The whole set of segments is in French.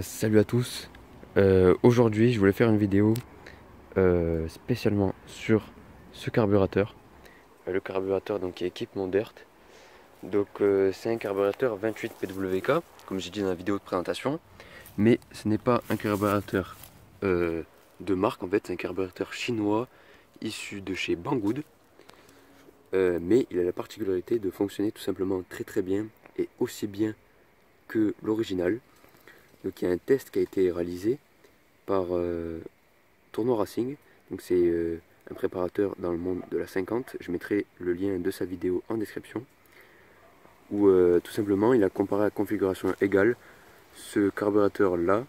Salut à tous, aujourd'hui je voulais faire une vidéo spécialement sur ce carburateur. Le carburateur donc, qui équipe mon DERT. Donc c'est un carburateur 28 PWK, comme j'ai dit dans la vidéo de présentation. Mais ce n'est pas un carburateur de marque, en fait c'est un carburateur chinois issu de chez Banggood. Mais il a la particularité de fonctionner tout simplement très bien et aussi bien que l'original. Donc il y a un test qui a été réalisé par Tournois Racing. Donc c'est un préparateur dans le monde de la 50. Je mettrai le lien de sa vidéo en description. Où tout simplement il a comparé à configuration égale ce carburateur là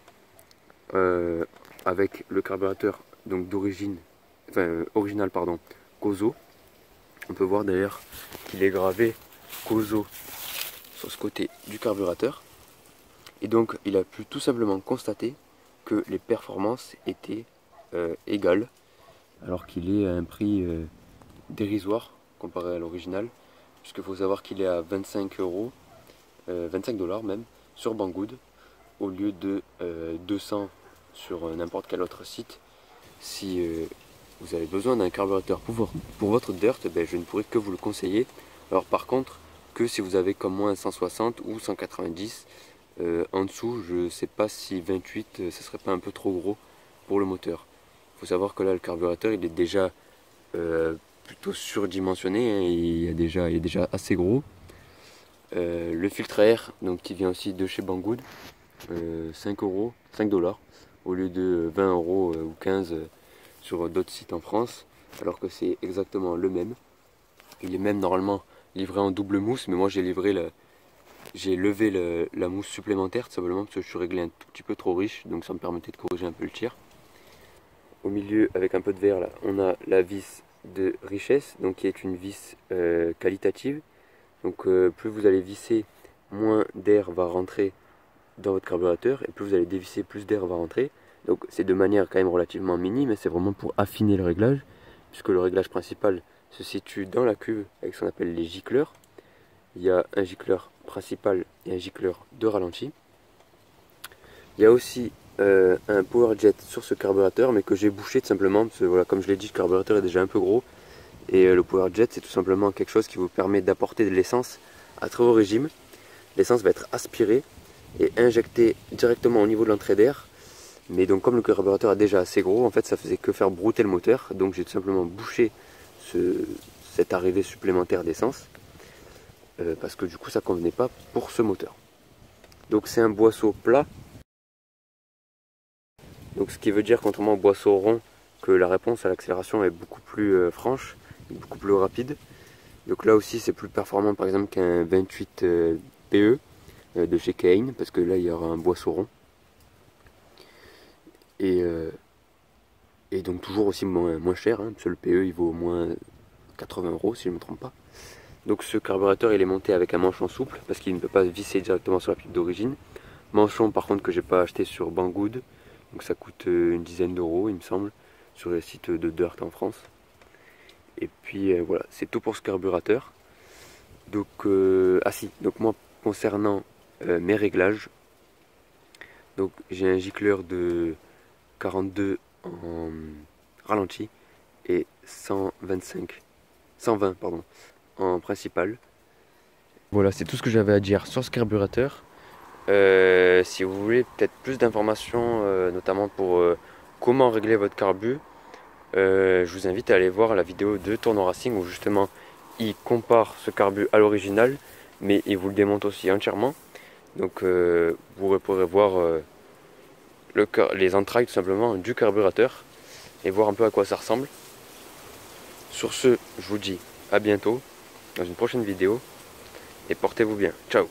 avec le carburateur donc d'origine, original pardon, Kozo. On peut voir d'ailleurs qu'il est gravé Kozo sur ce côté du carburateur. Et donc il a pu tout simplement constater que les performances étaient égales, alors qu'il est à un prix dérisoire comparé à l'original, puisqu'il faut savoir qu'il est à 25 euros, 25 dollars même, sur Banggood, au lieu de 200 sur n'importe quel autre site. Si vous avez besoin d'un carburateur pour votre DERT, je ne pourrais que vous le conseiller. Alors par contre, que si vous avez comme moi un 160 ou 190, en dessous, je ne sais pas si 28, ça serait pas un peu trop gros pour le moteur. Il faut savoir que là, le carburateur, il est déjà plutôt surdimensionné, hein, il est déjà assez gros. Le filtre à air, donc, qui vient aussi de chez Banggood, 5 euros, 5 dollars, au lieu de 20 euros ou 15 sur d'autres sites en France, alors que c'est exactement le même. Il est même normalement livré en double mousse, mais moi j'ai levé la mousse supplémentaire tout simplement parce que je suis réglé un tout petit peu trop riche, donc ça me permettait de corriger un peu le tir. Au milieu, avec un peu de verre, là, on a la vis de richesse, donc qui est une vis qualitative. Donc plus vous allez visser, moins d'air va rentrer dans votre carburateur, et plus vous allez dévisser, plus d'air va rentrer. Donc c'est de manière quand même relativement minime, mais c'est vraiment pour affiner le réglage, puisque le réglage principal se situe dans la cuve avec ce qu'on appelle les gicleurs. Il y a un gicleur principal et un gicleur de ralenti. Il y a aussi un power jet sur ce carburateur, mais que j'ai bouché tout simplement parce que voilà, comme je l'ai dit, le carburateur est déjà un peu gros, et le power jet c'est tout simplement quelque chose qui vous permet d'apporter de l'essence à très haut régime. L'essence va être aspirée et injectée directement au niveau de l'entrée d'air, mais donc comme le carburateur est déjà assez gros, en fait ça faisait que faire brouter le moteur, donc j'ai tout simplement bouché cette arrivée supplémentaire d'essence parce que du coup ça convenait pas pour ce moteur. Donc c'est un boisseau plat. Donc ce qui veut dire, contrairement au boisseau rond, que la réponse à l'accélération est beaucoup plus franche, beaucoup plus rapide. Donc là aussi c'est plus performant par exemple qu'un 28 PE de chez Kane, parce que là il y aura un boisseau rond. Et donc toujours aussi moins cher, hein, parce que le PE il vaut au moins 80 euros si je ne me trompe pas. Donc ce carburateur il est monté avec un manchon souple, parce qu'il ne peut pas visser directement sur la pipe d'origine. Manchon par contre que j'ai pas acheté sur Banggood. Donc ça coûte une dizaine d'euros il me semble, sur les sites de dirt en France. Et puis voilà, c'est tout pour ce carburateur. Donc donc moi concernant mes réglages, donc j'ai un gicleur de 42 en ralenti et 120 pardon, en principal. Voilà, c'est tout ce que j'avais à dire sur ce carburateur. Si vous voulez peut-être plus d'informations, notamment pour comment régler votre carbu, je vous invite à aller voir la vidéo de Tournois Racing où justement il compare ce carbu à l'original, mais il vous le démonte aussi entièrement. Donc vous pourrez voir les entrailles tout simplement du carburateur et voir un peu à quoi ça ressemble. Sur ce, je vous dis à bientôt dans une prochaine vidéo et portez-vous bien. Ciao!